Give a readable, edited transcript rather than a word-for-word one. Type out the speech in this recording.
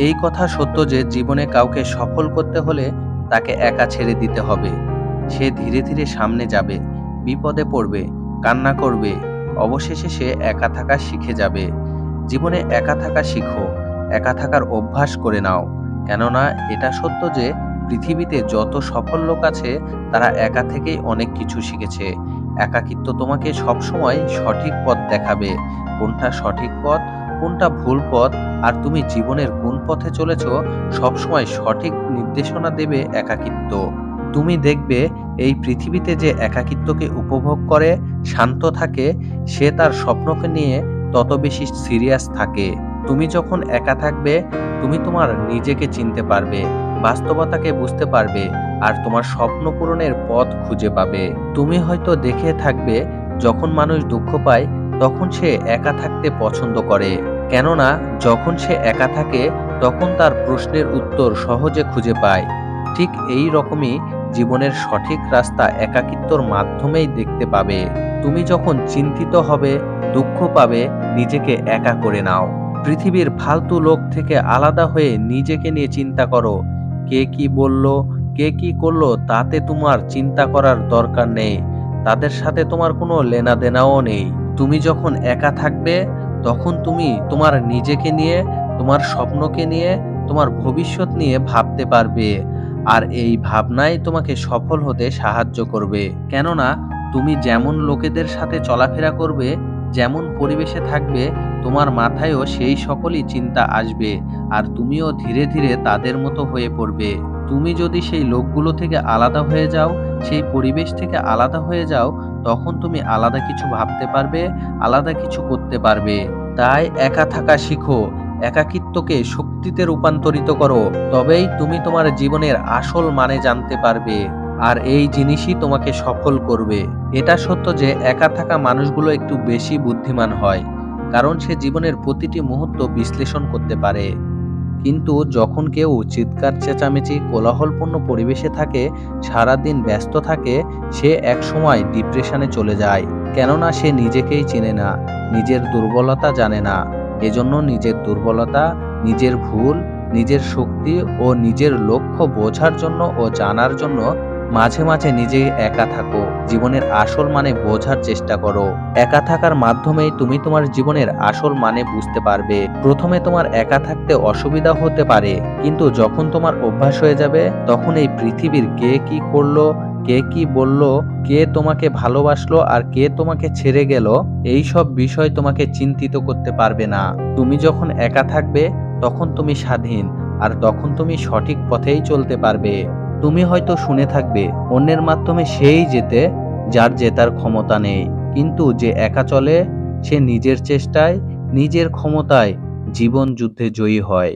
এই কথা সত্য যে জীবনে কাউকে সফল করতে হলে তাকে একা ছেড়ে দিতে হবে। সে ধীরে ধীরে সামনে যাবে, বিপদে পড়বে, কান্না করবে, অবশেষে সে একা থাকা শিখে যাবে। জীবনে একা থাকা শিখো, একা থাকার অভ্যাস করে নাও। কেননা এটা সত্য যে পৃথিবীতে যত সফল লোক আছে তারা একা থেকেই অনেক কিছু শিখেছে। একাকিত্ব তোমাকে সবসময় সঠিক পথ দেখাবে, কোনটা সঠিক পথ, কোনটা ভুল পথ, আর তুমি জীবনের কোন পথে চলেছ সবসময় সঠিক নির্দেশনা দেবে একাকিত্ব। তুমি দেখবে এই পৃথিবীতে যে একাকিত্বকে উপভোগ করে, শান্ত থাকে, সে তার স্বপ্নকে নিয়ে তত বেশি সিরিয়াস থাকে। তুমি যখন একা থাকবে, তুমি তোমার নিজেকে চিনতে পারবে, বাস্তবতাকে বুঝতে পারবে, আর তোমার স্বপ্ন পূরণের পথ খুঁজে পাবে। তুমি হয়তো দেখে থাকবে, যখন মানুষ দুঃখ পায় তখন সে একা থাকতে পছন্দ করে। কেননা যখন সে একা থাকে তখন তার প্রশ্নের উত্তর সহজে খুঁজে পায়। ঠিক এই রকমই জীবনের সঠিক রাস্তা একাকিত্বর মাধ্যমেই দেখতে পাবে। তুমি যখন চিন্তিত হবে, দুঃখ পাবে, নিজেকে একা করে নাও। পৃথিবীর ফালতু লোক থেকে আলাদা হয়ে নিজেকে নিয়ে চিন্তা করো। কে কি বলল, কে কি করলো তাতে তোমার চিন্তা করার দরকার নেই। তাদের সাথে তোমার কোনো লেনাদেনাও নেই। তুমি যখন একা থাকবে তখন তুমি তোমার নিজেকে নিয়ে, তোমার স্বপ্নকে নিয়ে, তোমার ভবিষ্যৎ নিয়ে ভাবতে পারবে। আর এই ভাবনাই তোমাকে সফল হতে সাহায্য করবে। কেননা তুমি যেমন লোকেদের সাথে চলাফেরা করবে, যেমন পরিবেশে থাকবে, তোমার মাথায়ও সেই সকলই চিন্তা আসবে। আর তুমিও ধীরে ধীরে তাদের মতো হয়ে পড়বে। তুমি যদি সেই লোকগুলো থেকে আলাদা হয়ে যাও, সেই পরিবেশ থেকে আলাদা হয়ে যাও, তখন তুমি আলাদা কিছু ভাবতে পারবে, আলাদা কিছু করতে পারবে। তাই একা থাকা শিখো, একাকিত্বকে শক্তিতে রূপান্তরিত করো। তবেই তুমি তোমার জীবনের আসল মানে জানতে পারবে। আর এই জিনিসই তোমাকে সফল করবে। এটা সত্য যে একা থাকা মানুষগুলো একটু বেশি বুদ্ধিমান হয়, কারণ সে জীবনের প্রতিটি মুহূর্ত বিশ্লেষণ করতে পারে। কিন্তু যখন কেউ চিৎকার চেঁচামেচি কোলাহলপূর্ণ পরিবেশে থাকে, সারাদিন ব্যস্ত থাকে, সে একসময় ডিপ্রেশনে চলে যায়। কেননা সে নিজেকেই চেনে না, নিজের দুর্বলতা জানে না। এজন্য নিজের দুর্বলতা, নিজের ভুল, নিজের শক্তি ও নিজের লক্ষ্য বোঝার জন্য ও জানার জন্য মাঝে মাঝে নিজে একা থাকো। জীবনের আসল মানে বোঝার চেষ্টা করো। একা থাকার মাধ্যমেই তুমি তোমার জীবনের আসল মানে বুঝতে পারবে। প্রথমে তোমার একা থাকতে অসুবিধা হতে পারে, কিন্তু যখন তোমার অভ্যাস হয়ে যাবে তখন এই পৃথিবীর কে কি করলো, কে কি বলল, কে তোমাকে ভালোবাসলো আর কে তোমাকে ছেড়ে গেল, এই সব বিষয় তোমাকে চিন্তিত করতে পারবে না। তুমি যখন একা থাকবে তখন তুমি স্বাধীন, আর তখন তুমি সঠিক পথেই চলতে পারবে। তুমি হয়তো শুনে থাকবে, অন্যের মাধ্যমে সেই জেতে যার জেতার ক্ষমতা নেই। কিন্তু যে একা চলে সে নিজের চেষ্টায়, নিজের ক্ষমতায় জীবন যুদ্ধে জয়ী হয়।